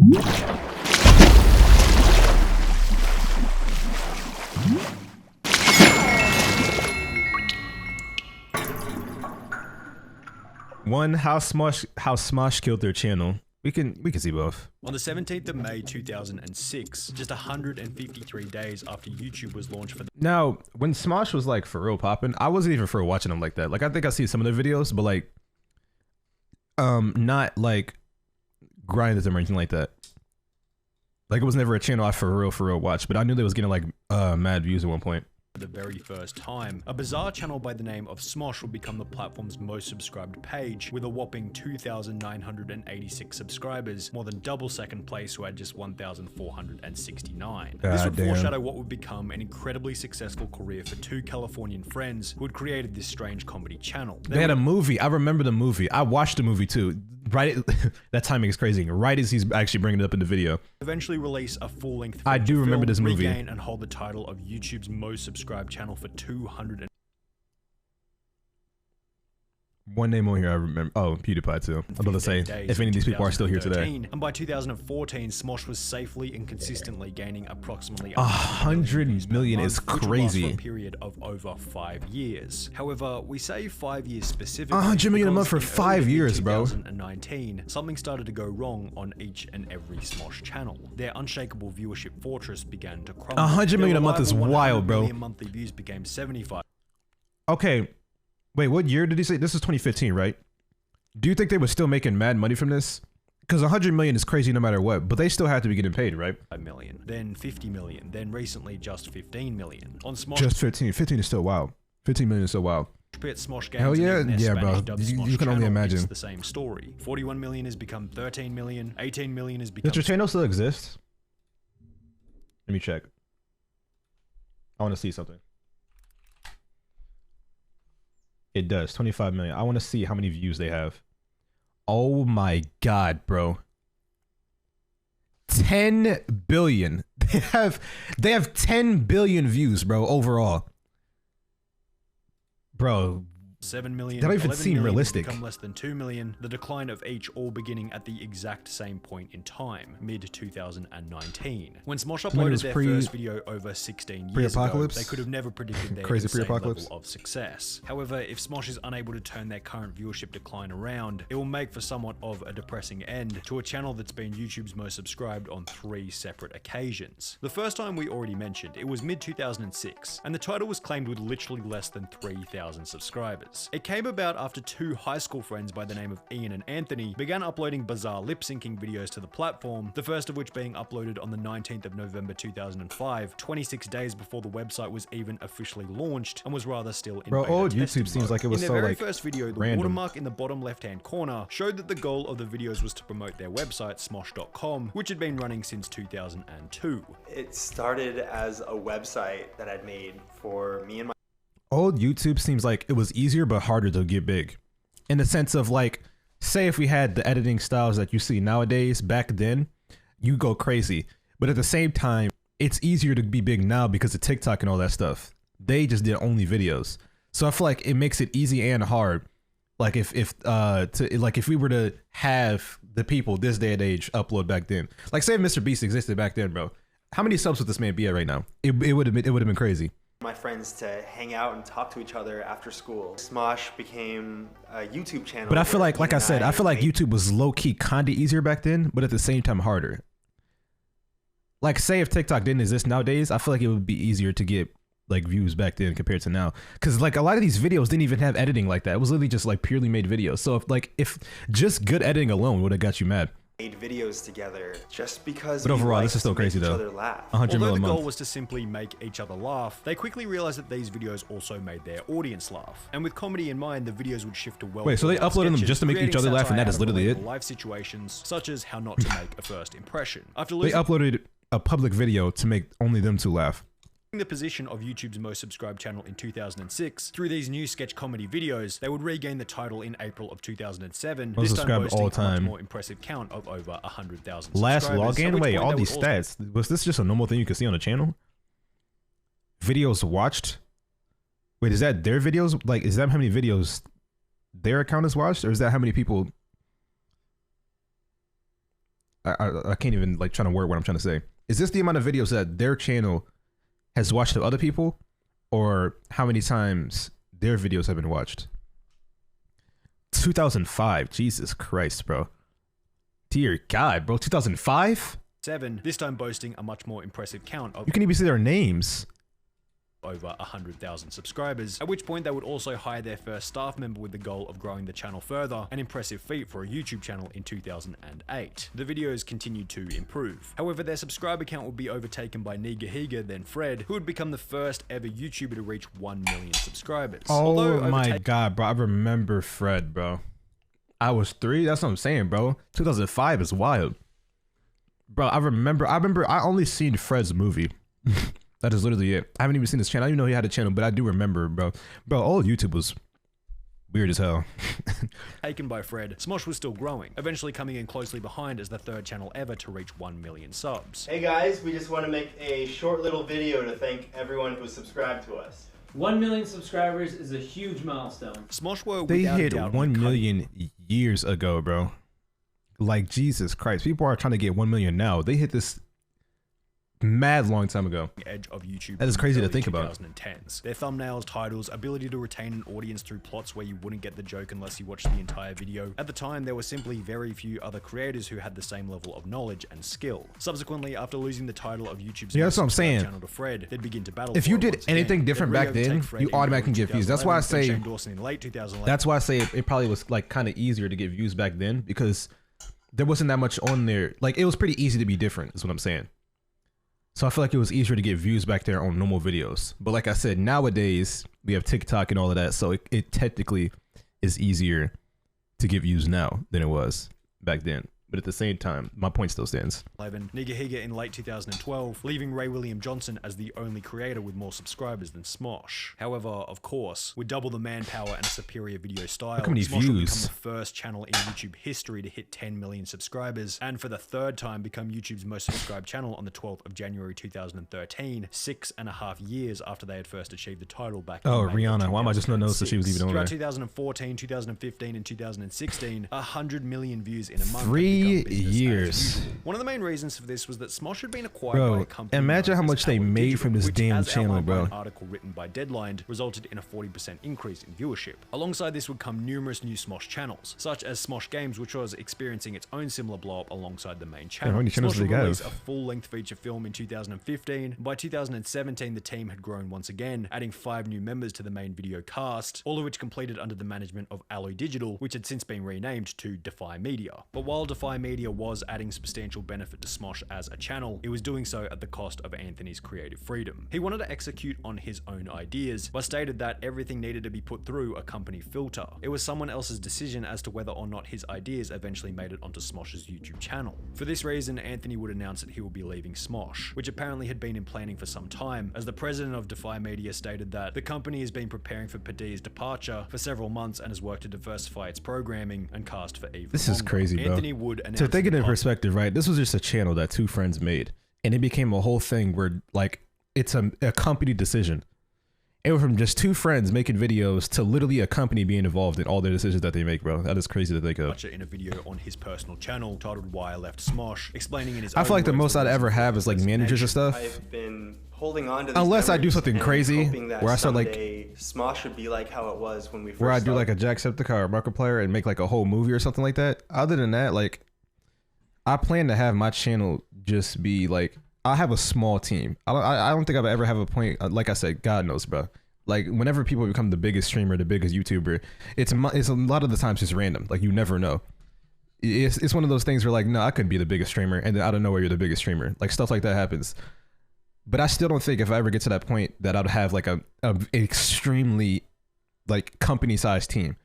One, how Smosh killed their channel. We can see both. On the 17th of May 2006, just 153 days after YouTube was launched for the— Now, when Smosh was like for real popping, I wasn't even for watching him like that. Like I think I see some of their videos, but like not like grinded them or anything like that. Like it was never a channel I for real watched, but I knew they was getting like mad views at one point. For the very first time, a bizarre channel by the name of Smosh would become the platform's most subscribed page, with a whopping 2,986 subscribers, more than double second place, who had just 1,469. This would foreshadow what would become an incredibly successful career for two Californian friends who had created this strange comedy channel. They had a movie. I remember the movie. I watched the movie too. Right, that timing is crazy. Right as he's actually bringing it up in the video. Eventually release a full-length. I do remember this movie. Regain and hold the title of YouTube's most subscribed channel for 200. One name on here I remember. Oh, PewDiePie too. I'm about to say, if any of these people are still here today. And by 2014, Smosh was safely and consistently gaining approximately 100 million is crazy. For a period of over 5 years. However, we say 5 years specifically. 100 million a month for 5 years, bro. 2019, something started to go wrong on each and every Smosh channel. Their unshakable viewership fortress began to crumble. 100 million a month is wild, bro. Monthly views became 75. Okay. Wait, what year did he say? This is 2015, right? Do you think they were still making mad money from this? Because 100 million is crazy no matter what, but they still had to be getting paid, right? 5 million, then 50 million, then recently just 15 million. On Smosh, just 15. 15 is still wild. 15 million is still wild. Smosh Games. Hell yeah, yeah, bro. You can only imagine. It's the same story. 41 million has become 13 million. 18 million has become. Does your channel still exist? Let me check. I want to see something. It does. 25 million. I want to see how many views they have. Oh my god, bro. 10 billion. They have 10 billion views, bro, overall. Bro, 7 million. That don't even seem realistic. Become less than 2 million. The decline of each all beginning at the exact same point in time, mid 2019. When Smosh uploaded their first video over 16 years ago, they could have never predicted their insane level of success. However, if Smosh is unable to turn their current viewership decline around, it will make for somewhat of a depressing end to a channel that's been YouTube's most subscribed on 3 separate occasions. The first time we already mentioned, it was mid 2006, and the title was claimed with literally less than 3,000 subscribers. It came about after 2 high school friends by the name of Ian and Anthony began uploading bizarre lip-syncing videos to the platform, the first of which being uploaded on the 19th of November 2005, 26 days before the website was even officially launched and was rather still in beta old testing YouTube seems mode. like it was in so their very like first video, the watermark in the bottom left-hand corner showed that the goal of the videos was to promote their website, smosh.com, which had been running since 2002. It started as a website that I'd made for me and my old YouTube seems like it was easier but harder to get big. In the sense of like, say if we had the editing styles that you see nowadays, back then, you go crazy. But at the same time, it's easier to be big now because of TikTok and all that stuff. They just did only videos. So I feel like it makes it easy and hard. Like if we were to have the people this day and age upload back then. Like say if Mr. Beast existed back then, bro. How many subs would this man be at right now? It would have been crazy. My friends to hang out and talk to each other after school. Smosh became a YouTube channel. But I feel like I said, I feel like YouTube was low-key kinda easier back then, but at the same time harder. Like say if TikTok didn't exist nowadays, I feel like it would be easier to get like views back then compared to now. Cause like a lot of these videos didn't even have editing like that. It was literally just like purely made videos. So if just good editing alone would have got you mad. Made videos together just because. But overall, this is still crazy though. 100 Although million the goal month. was to simply make each other laugh, they quickly realized that these videos also made their audience laugh. And with comedy in mind, the videos would shift to well. Wait, so they uploaded them just to make each other laugh, and that is literally it? Life situations such as how not to make a first impression. After they uploaded a public video to make only them two laugh. The position of YouTube's most subscribed channel in 2006, through these new sketch comedy videos, they would regain the title in April of 2007, this time boasting a much more impressive count of over 100,000 Last login? Wait, all these stats. Was this just a normal thing you could see on the channel? Videos watched? Wait, is that their videos? Like, is that how many videos their account has watched? Or is that how many people? I can't even like trying to word what I'm trying to say. Is this the amount of videos that their channel has watched of other people, or how many times their videos have been watched? 2005, Jesus Christ, bro. Dear God, bro, 2005? 7, this time boasting a much more impressive count of... You can even see their names. Over 100,000 subscribers, at which point they would also hire their first staff member with the goal of growing the channel further, an impressive feat for a YouTube channel in 2008. The videos continued to improve. However, their subscriber count would be overtaken by Nigahiga, then Fred, who would become the first ever YouTuber to reach 1 million subscribers. Oh my God, bro, I remember Fred, bro. I was 3, that's what I'm saying, bro. 2005 is wild. Bro, I remember I only seen Fred's movie. That is literally it. I haven't even seen his channel. I didn't even know he had a channel, but I do remember, bro. Bro, all YouTube was weird as hell. Taken by Fred, Smosh was still growing, eventually coming in closely behind as the 3rd channel ever to reach 1 million subs. Hey guys, we just want to make a short little video to thank everyone who subscribed to us. 1 million subscribers is a huge milestone. Smosh were they hit 1 million years ago, bro. Like, Jesus Christ. People are trying to get 1 million now. They hit this mad long time ago. Edge of YouTube. That is crazy to think about. 2010s. Their thumbnails, titles, ability to retain an audience through plots where you wouldn't get the joke unless you watched the entire video. At the time, there were simply very few other creators who had the same level of knowledge and skill. Subsequently, after losing the title of YouTube's that's what I'm saying. channel to Fred, they'd begin to battle. If you did anything different back then, you automatically get views. That's why I say. That's why I say it probably was like kind of easier to get views back then, because there wasn't that much on there. Like, it was pretty easy to be different, is what I'm saying. So I feel like it was easier to get views back there on normal videos. But like I said, nowadays we have TikTok and all of that. So it technically is easier to get views now than it was back then. But at the same time, my point still stands. Nigahiga in late 2012, leaving Ray William Johnson as the only creator with more subscribers than Smosh. However, of course, with double the manpower and a superior video style, Smosh will become the first channel in YouTube history to hit 10 million subscribers, and for the 3rd time become YouTube's most subscribed channel on the 12th of January 2013, 6.5 years after they had first achieved the title back in May Rihanna, why am I just not noticing that she was even on there? Throughout 2014, 2015, and 2016, 100 million views in a month. 3 years. One of the main reasons for this was that Smosh had been acquired by a company. Imagine how much they made from this damn channel, bro. An article written by Deadline resulted in a 40% increase in viewership. Alongside this would come numerous new Smosh channels, such as Smosh Games, which was experiencing its own similar blow up alongside the main channel. Smosh would release a full-length feature film in 2015. By 2017, the team had grown once again, adding 5 new members to the main video cast, all of which completed under the management of Alloy Digital, which had since been renamed to Defy Media. But while Defy Media was adding substantial benefit to Smosh as a channel, it was doing so at the cost of Anthony's creative freedom. He wanted to execute on his own ideas, but stated that everything needed to be put through a company filter. It was someone else's decision as to whether or not his ideas eventually made it onto Smosh's YouTube channel. For this reason, Anthony would announce that he will be leaving Smosh, which apparently had been in planning for some time, as the president of Defy Media stated that the company has been preparing for Padilla's departure for several months and has worked to diversify its programming and cast for even This is crazy, bro. Anthony would announce. So take it in perspective, right? This was just a channel that 2 friends made, and it became a whole thing where like it's a company decision. It went from just 2 friends making videos to literally a company being involved in all their decisions that they make, bro. That is crazy to think of. In a video on his personal channel titled "Why I Left Smosh," explaining in his I feel like the most I'd ever have is like managers and stuff. I've been holding on to these unless I do something crazy where I start like Smosh would be like how it was when we first where I do like a Jacksepticeye or Markiplier and make like a whole movie or something like that. Other than that, like I plan to have my channel just be like, I have a small team. I don't think I've ever have a point, like I said, God knows, bro. Like whenever people become the biggest streamer, the biggest YouTuber, it's a lot of the times just random. Like you never know. It's one of those things where like, no, I couldn't be the biggest streamer, and then out of nowhere you're the biggest streamer. Like stuff like that happens. But I still don't think if I ever get to that point that I'd have like a extremely like company sized team.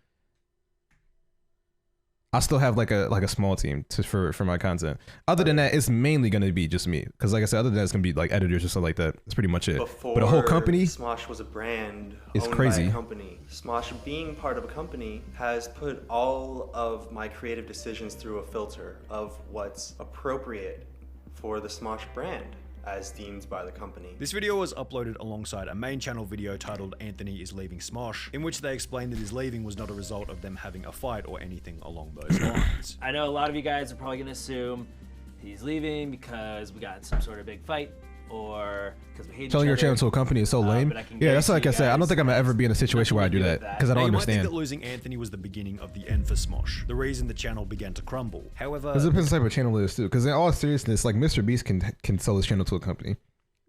I still have like a small team for my content. Other than that, it's mainly gonna be just me. Cause like I said, other than that, it's gonna be like editors or something like that. That's pretty much it. Before but a whole company, Smosh was a brand it's owned crazy. by a company. Smosh being part of a company has put all of my creative decisions through a filter of what's appropriate for the Smosh brand, as deemed by the company. This video was uploaded alongside a main channel video titled "Anthony is Leaving Smosh," in which they explained that his leaving was not a result of them having a fight or anything along those lines. I know a lot of you guys are probably gonna assume he's leaving because we got in some sort of big fight, or because we hate Selling each your other. channel to a company is so lame. Yeah, that's like I said. I don't think I'm gonna ever be in a situation where I do that because I don't understand. You might think that losing Anthony was the beginning of the end for Smosh, the reason the channel began to crumble. However, it depends on the type of channel it is too. Because in all seriousness, like Mr. Beast can sell his channel to a company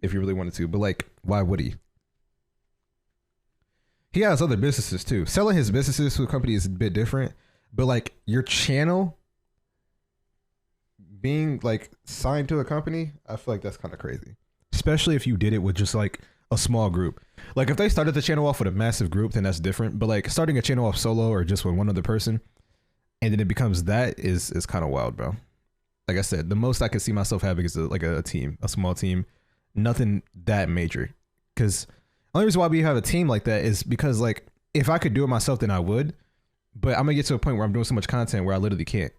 if he really wanted to, but like, why would he? He has other businesses too. Selling his businesses to a company is a bit different, but like your channel being like signed to a company, I feel like that's kind of crazy. Especially if you did it with just like a small group. Like if they started the channel off with a massive group, then that's different. But like starting a channel off solo or just with one other person, and then it becomes that is kind of wild, bro. Like I said, the most I could see myself having is like a team, a small team, nothing that major. Because the only reason why we have a team like that is because like if I could do it myself, then I would. But I'm gonna get to a point where I'm doing so much content where I literally can't.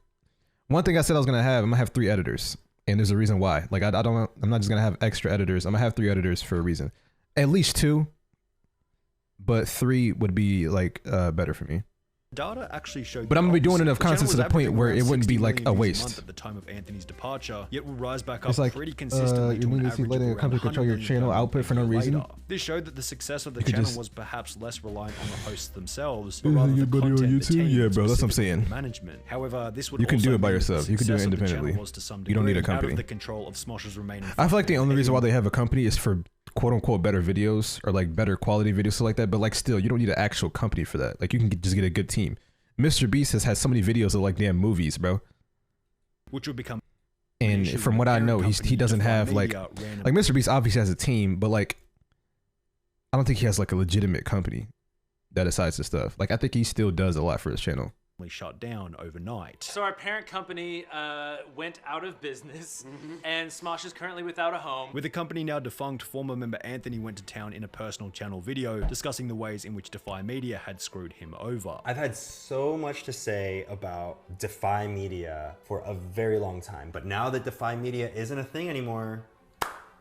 One thing I said I was gonna have, I'm gonna have 3 editors. And there's a reason why. Like I'm not just gonna have extra editors. I'm gonna have 3 editors for a reason. At least 2, but 3 would be like better for me. Data actually showed, but I'm gonna be doing enough content to the point where it wouldn't be like a waste. At the time of Anthony's departure, yet will rise back up like, pretty consistently to an average letting a company control your channel output for no reason. This showed that the success of the channel was perhaps less reliant on the hosts themselves, but rather the content, the team, yeah, bro, that's what I'm saying. Management. However, this would you can do it by yourself. You can do it independently. You don't need a company. Out of the control of Smosh's remaining. I feel like the only reason why they have a company is for quote unquote better videos or like better quality videos, stuff like that. But like still, you don't need an actual company for that. Like you can just get a good team. Mr. Beast has had so many videos of like damn movies, bro. Which would become. And from what I know, he doesn't have like Mr. Beast obviously has a team, but like I don't think he has like a legitimate company that decides the stuff. Like I think he still does a lot for his channel. Shut down overnight. So our parent company went out of business, and Smosh is currently without a home. With the company now defunct, former member Anthony went to town in a personal channel video discussing the ways in which Defy Media had screwed him over. I've had so much to say about Defy Media for a very long time, but now that Defy Media isn't a thing anymore,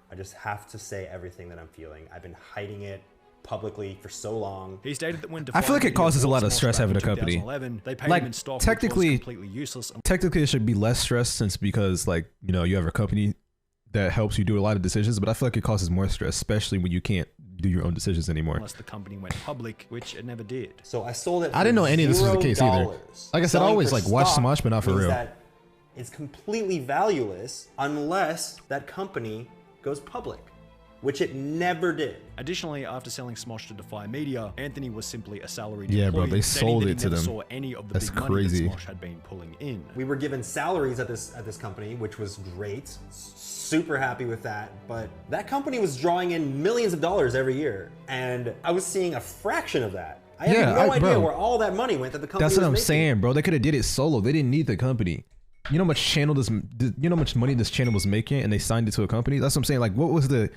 I just have to say everything that I'm feeling. I've been hiding it publicly for so long. He stated that when I feel like it causes a lot of stress having a company. They paid like him in stock, technically, completely useless. Technically, it should be less stress since because like you know you have a company that helps you do a lot of decisions. But I feel like it causes more stress, especially when you can't do your own decisions anymore. Unless the company went public, which it never did. So I sold it. I didn't know any of this was the case either. Like I said, I always like watch Smosh, but not for real. That it's completely valueless unless that company goes public, which it never did. Additionally, after selling Smosh to Defy Media, Anthony was simply a salaried employee. Bro, they sold it to them. Saw any of the That's big crazy. Money that Smosh had been pulling in. We were given salaries at this company, which was great. Super happy with that. But that company was drawing in millions of dollars every year, and I was seeing a fraction of that. I have no idea where all that money went that the company. That's what I'm saying, bro. They could have did it solo. They didn't need the company. You know how much you know how much money this channel was making, and they signed it to a company. That's what I'm saying. Like, what was the?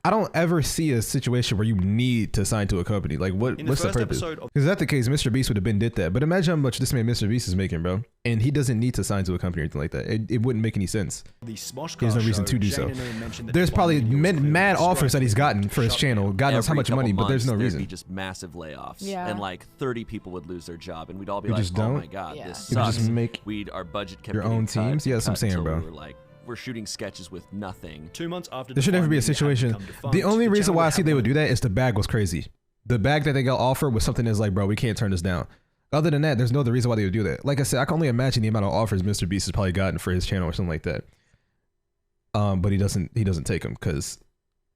I don't ever see a situation where you need to sign to a company. Like, what's the purpose? Because that's the case, Mr. Beast would have been did that. But imagine how much this man Mr. Beast is making, bro. And he doesn't need to sign to a company or anything like that. It wouldn't make any sense. There's no reason to do so. There's probably mad offers that he's gotten for his channel. God knows how much money, but there's no reason. There'd be just massive layoffs. Yeah. And like 30 people would lose their job. And we'd all be You like, just oh don't? my God, Yeah. this You sucks. just make Our budget kept your getting own cut teams? Yeah, that's what I'm saying, until bro. We were like, we're shooting sketches with nothing. 2 months after There should never be a situation. The only reason why I see they would do that is the bag was crazy. The bag that they got offered was something that's like, bro, we can't turn this down. Other than that, there's no other reason why they would do that. Like I said, I can only imagine the amount of offers Mr. Beast has probably gotten for his channel or something like that. But he doesn't take them because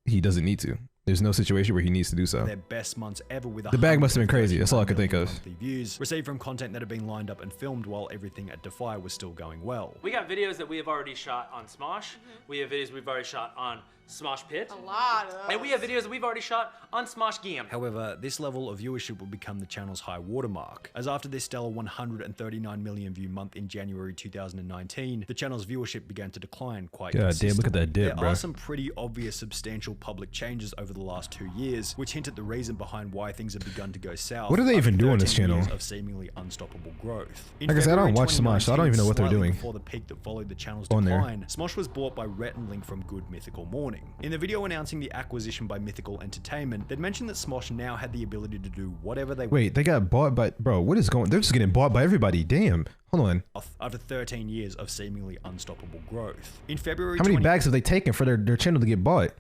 he doesn't need to. There's no situation where he needs to do so. Their best months ever with the bag must have been crazy. That's all I could think of. Views received from content that had been lined up and filmed while everything at Defy was still going well. We got videos that we have already shot on Smosh. We have videos we've already shot on Smosh Pit. A lot of those. And we have videos that we've already shot on Smosh Game. However, this level of viewership would become the channel's high watermark, as after this stellar 139 million view month in January 2019, the channel's viewership began to decline quite God damn, look at that dip, There bro. are some pretty obvious substantial public changes over over the last 2 years, which hint at the reason behind why things have begun to go south. What do they even do on this 13 channel? years of seemingly unstoppable growth. Like I said, I don't watch Smosh, so I don't even know what they're doing. Before the peak that followed the channel's on there. decline, Smosh was bought by Rhett and Link from Good Mythical Morning. In the video announcing the acquisition by Mythical Entertainment, they'd mentioned that Smosh now had the ability to do whatever they Wait, they got bought by, bro, what is going, they're just getting bought by everybody, damn. Hold on. After 13 years of seemingly unstoppable growth. In February, how many bags have they taken for their channel to get bought?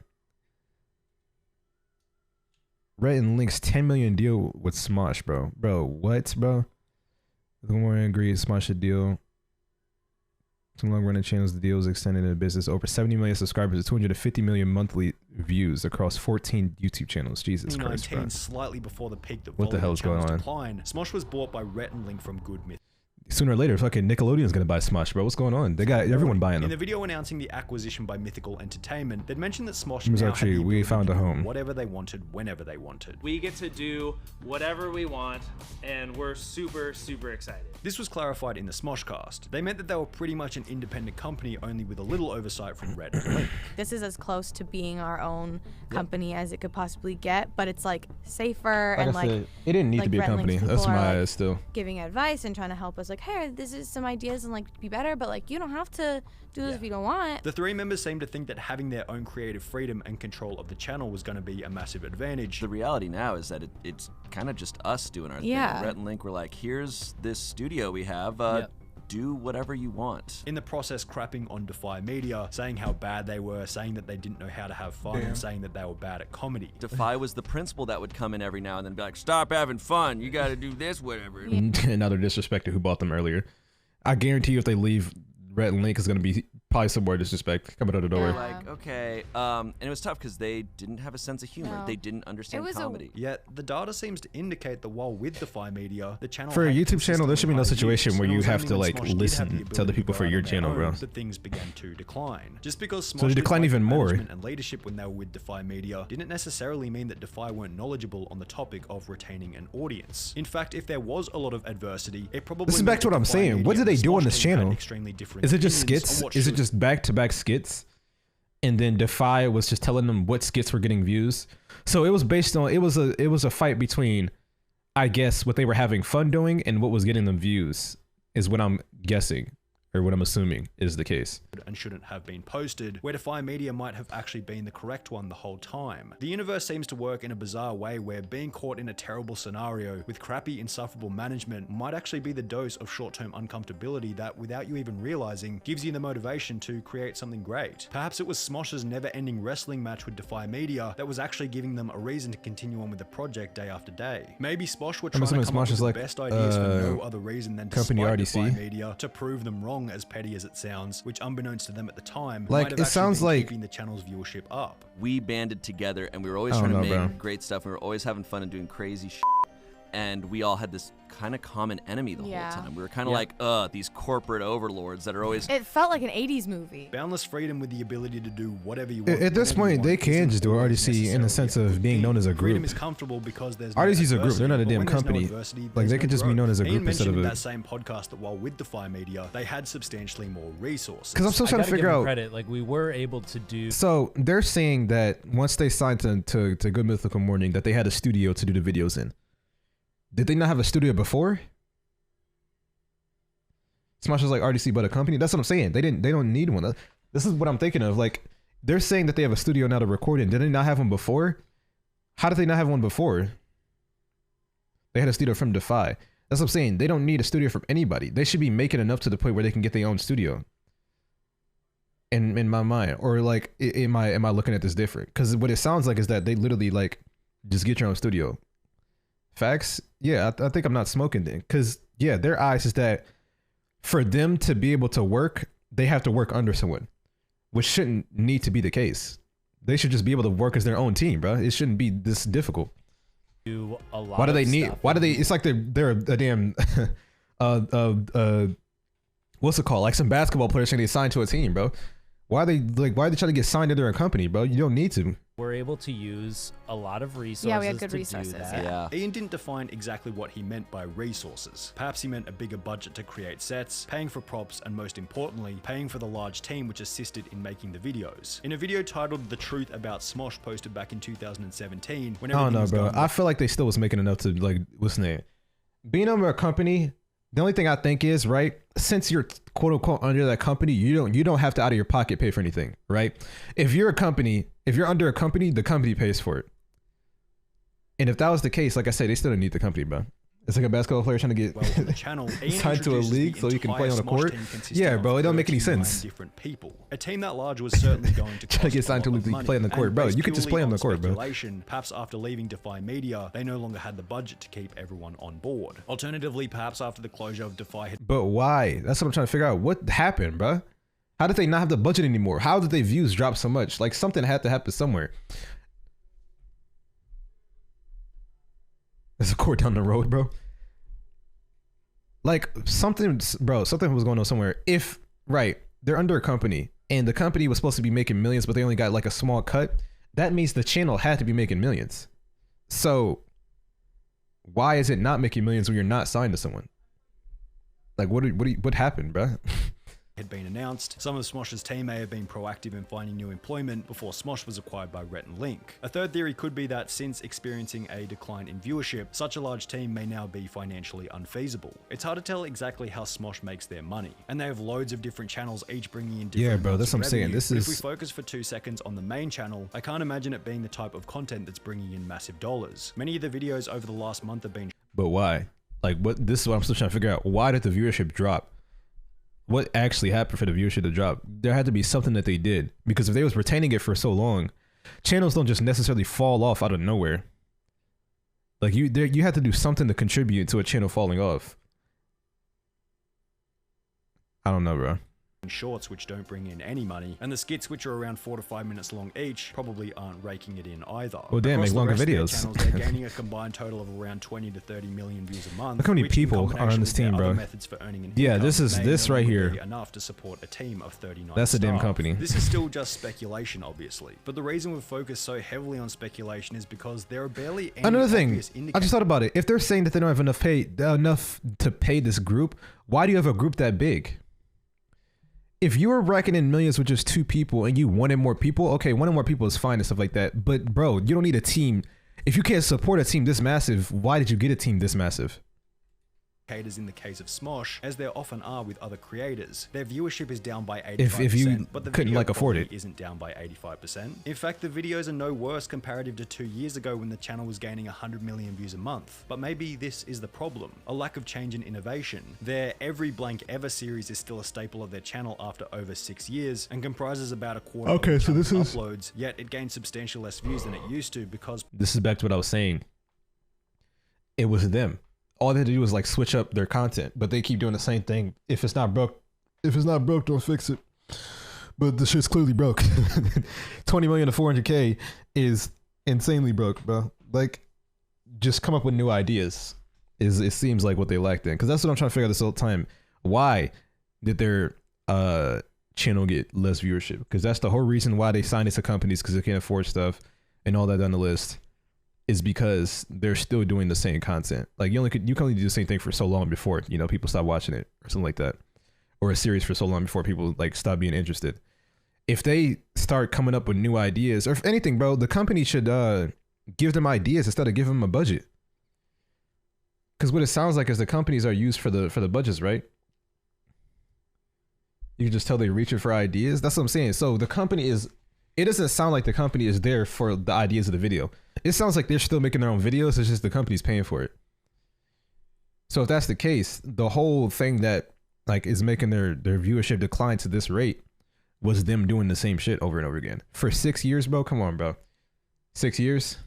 Rhett and Link's 10 million deal with Smosh, bro. Bro, what, bro? The more agrees, Smosh should deal. Some long-running channels, the deal is extended in the business. Over 70 million subscribers, 250 million monthly views across 14 YouTube channels. Jesus Christ, bro. Slightly before the peak that what the hell is going on? Decline, Smosh was bought by Rhett and Link from Good Mythical. Sooner or later, fucking Nickelodeon's gonna buy Smosh, bro. What's going on? They got everyone buying them. In the video announcing the acquisition by Mythical Entertainment, they'd mentioned that Smosh now had the we found a home. Whatever they wanted, whenever they wanted. We get to do whatever we want, and we're super, super excited. This was clarified in the Smoshcast. They meant that they were pretty much an independent company, only with a little oversight from Rhett and Link. This is as close to being our own company as it could possibly get, but it's like safer and like it didn't need to be a company. That's my still giving advice and trying to help us. Like, hey, this is some ideas and like be better, but like you don't have to do this if you don't want. The three members seemed to think that having their own creative freedom and control of the channel was going to be a massive advantage. The reality now is that it's kind of just us doing our thing. Rhett and Link were like, here's this studio we have. Do whatever you want. In the process, crapping on Defy Media, saying how bad they were, saying that they didn't know how to have fun, and saying that they were bad at comedy. Defy was the principal that would come in every now and then and be like, stop having fun, you gotta do this, whatever. Another disrespect to who bought them earlier. I guarantee you if they leave, Rhett and Link is gonna be probably some more disrespect coming out of the door. Like, okay, and it was tough because they didn't have a sense of humor. They didn't understand comedy. Yet the data seems to indicate that while with Defy Media, the channel for a YouTube channel, there should be no situation where you have to like listen to other people for your channel, bro. That things began to decline. Just because Smosh so they decline even more. And leadership when they were with Defy Media didn't necessarily mean that Defy weren't knowledgeable on the topic of retaining an audience. In fact, if there was a lot of adversity, it probably. This is back to what I'm saying. What do they do on this channel? Is it just skits? Is it just back-to-back skits? And then Defy was just telling them what skits were getting views. So it was based on it was a fight between, I guess, what they were having fun doing and what was getting them views, is what I'm guessing, or what I'm assuming is the case. And shouldn't have been posted, where Defy Media might have actually been the correct one the whole time. The universe seems to work in a bizarre way where being caught in a terrible scenario with crappy, insufferable management might actually be the dose of short-term uncomfortability that, without you even realizing, gives you the motivation to create something great. Perhaps it was Smosh's never-ending wrestling match with Defy Media that was actually giving them a reason to continue on with the project day after day. Maybe Smosh were trying to come up with the best ideas for no other reason than to spite Defy Media to prove them wrong, as petty as it sounds, which unbeknownst to them at the time, like it sounds like keeping the channel's viewership up. We banded together and we were always trying to make great stuff. We were always having fun and doing crazy shit. And we all had this kind of common enemy the whole time. We were kind of like, these corporate overlords that are always... It felt like an 80s movie. Boundless freedom with the ability to do whatever you want. At this point, they can just do RDC in the sense of being known as a group. Freedom is comfortable because there's RDC's a group. They're not a damn company. Like, they could just be known as a group instead of a... that same podcast that while with Defy Media, they had substantially more resources. Because I'm still trying to figure out... credit. Like, we were able to do... So, they're saying that once they signed to Good Mythical Morning, that they had a studio to do the videos in. Did they not have a studio before? Smosh is like RDC but a company. That's what I'm saying. They don't need one. This is what I'm thinking of. Like, they're saying that they have a studio now to record in. Did they not have one before? How did they not have one before? They had a studio from Defy. That's what I'm saying. They don't need a studio from anybody. They should be making enough to the point where they can get their own studio. In my mind, or like, am I looking at this different? Because what it sounds like is that they literally like just get your own studio. Facts? Yeah, I think I'm not smoking then. Because, yeah, their eyes is that for them to be able to work, they have to work under someone, which shouldn't need to be the case. They should just be able to work as their own team, bro. It shouldn't be this difficult. Do a lot why do they need? Why do they? It's like they're a damn what's it called? Like some basketball players saying they signed to a team, bro. Why are they trying to get signed into a company, bro? You don't need to. We're able to use a lot of resources. Yeah, we had good resources. Yeah. Ian didn't define exactly what he meant by resources. Perhaps he meant a bigger budget to create sets, paying for props, and most importantly, paying for the large team which assisted in making the videos. In a video titled "The Truth About Smosh" posted back in 2017, when I don't know, bro. I feel like they still was making enough to, like, what's the name? Being under a company, the only thing I think is, right, since you're quote unquote under that company, you don't have to out of your pocket pay for anything, right? If you're a company, if you're under a company, the company pays for it. And if that was the case, like I said, they still don't need the company, bro. It's like a basketball player trying to get the channel, signed to a league so you can play on the court. Yeah, bro, it don't make any sense. Different people. A team that large was certainly going to try to get signed to a league to play on the court, bro. You could just play on the court, bro. Perhaps after leaving Defy Media, they no longer had the budget to keep everyone on board. Alternatively, perhaps after the closure of Defy. But why? That's what I'm trying to figure out. What happened, bro? How did they not have the budget anymore? How did their views drop so much? Like, something had to happen somewhere. There's a court down the road, bro. Like, something was going on somewhere. If, right, they're under a company and the company was supposed to be making millions, but they only got like a small cut, that means the channel had to be making millions. So why is it not making millions when you're not signed to someone? Like, what happened, bro? Had been announced. Some of Smosh's team may have been proactive in finding new employment before Smosh was acquired by Rhett and Link. A third theory could be that since experiencing a decline in viewership, such a large team may now be financially unfeasible. It's hard to tell exactly how Smosh makes their money, and they have loads of different channels, each bringing in different bro, that's what I'm saying. This is... If we focus for 2 seconds on the main channel, I can't imagine it being the type of content that's bringing in massive dollars. Many of the videos over the last month have been... But why? Like, what? This is what I'm still trying to figure out. Why did the viewership drop? What actually happened for the viewership to drop? There had to be something that they did, because if they was retaining it for so long, channels don't just necessarily fall off out of nowhere. Like, you had to do something to contribute to a channel falling off. I don't know, bro. Shorts which don't bring in any money, and the skits which are around 4 to 5 minutes long each probably aren't raking it in either. Well, damn, make longer videos. Channels, they're gaining a combined total of around 20 to 30 million views a month. Look how many people are on this team, bro. Methods for earning yeah, this right here. Enough to support a team of 39. That's a damn company. This is still just speculation, obviously, but the reason we've focused so heavily on speculation is because there are barely any another thing. I just thought about it. If they're saying that they don't have enough to pay this group, why do you have a group that big? If you were racking in millions with just 2 people and you wanted more people, okay, wanting more people is fine and stuff like that. But bro, you don't need a team. If you can't support a team this massive, why did you get a team this massive? In the case of Smosh, as there often are with other creators, their viewership is down by 85%, if you but the couldn't video like afford it isn't down by 85%. In fact, the videos are no worse comparative to 2 years ago when the channel was gaining 100 million views a month. But maybe this is the problem, a lack of change in innovation. Their Every Blank Ever series is still a staple of their channel after over 6 years and comprises about a quarter of the uploads, yet it gains substantially less views than it used to because... This is back to what I was saying. It was them. All they had to do was like switch up their content, but they keep doing the same thing. If it's not broke, don't fix it. But the shit's clearly broke. 20 million to 400K is insanely broke, bro. Like, just come up with new ideas. It seems like what they lacked in, because that's what I'm trying to figure out this whole time. Why did their channel get less viewership? Because that's the whole reason why they signed it to companies, because they can't afford stuff and all that down the list. Is because they're still doing the same content. Like, you can only do the same thing for so long before, you know, people stop watching it or something like that, or a series for so long before people like stop being interested. If they start coming up with new ideas, or if anything, bro, the company should give them ideas instead of giving them a budget. Because what it sounds like is the companies are used for the budgets, right? You can just tell they're reaching for ideas. That's what I'm saying. So the company is. It doesn't sound like the company is there for the ideas of the video. It sounds like they're still making their own videos. It's just the company's paying for it. So if that's the case, the whole thing that like is making their viewership decline to this rate was them doing the same shit over and over again for 6 years, bro. Come on, bro. 6 years.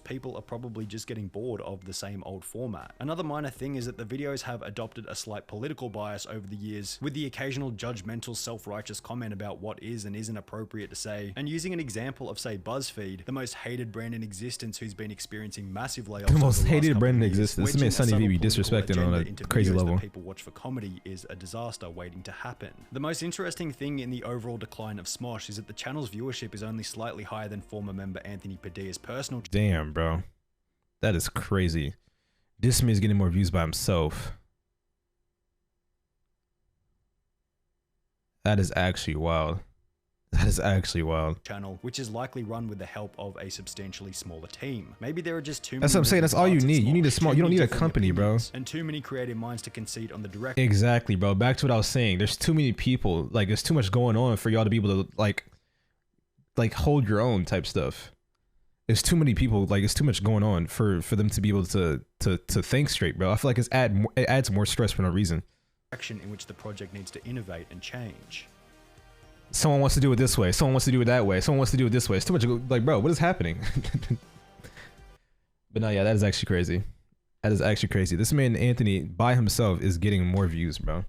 People are probably just getting bored of the same old format. Another minor thing is that the videos have adopted a slight political bias over the years, with the occasional judgmental, self-righteous comment about what is and isn't appropriate to say, and using an example of, say, BuzzFeed, the most hated brand in existence who's been experiencing massive layoffs. The most hated brand in existence. This made Sunny V be disrespected on a crazy level. People watch for comedy is a disaster waiting to happen. The most interesting thing in the overall decline of Smosh is that the channel's viewership is only slightly higher than former member Anthony Padilla's personal. Damn, bro. That is crazy. This man's getting more views by himself. That is actually wild. That is actually wild. Channel, which is likely run with the help of a substantially smaller team. Maybe there are just too many. That's what I'm saying. That's all you need. You need a small. You don't need a company, bro. And too many creative minds to concede on the direct. Exactly, bro. Back to what I was saying. There's too many people. Like, there's too much going on for y'all to be able to like hold your own type stuff. There's too many people. Like, it's too much going on for them to be able to think straight, bro. I feel like it adds more stress for no reason. In which the project needs to innovate and change. Someone wants to do it this way. Someone wants to do it that way. Someone wants to do it this way. It's too much. Like, bro, what is happening? But no, yeah, that is actually crazy. That is actually crazy. This man, Anthony, by himself is getting more views, bro.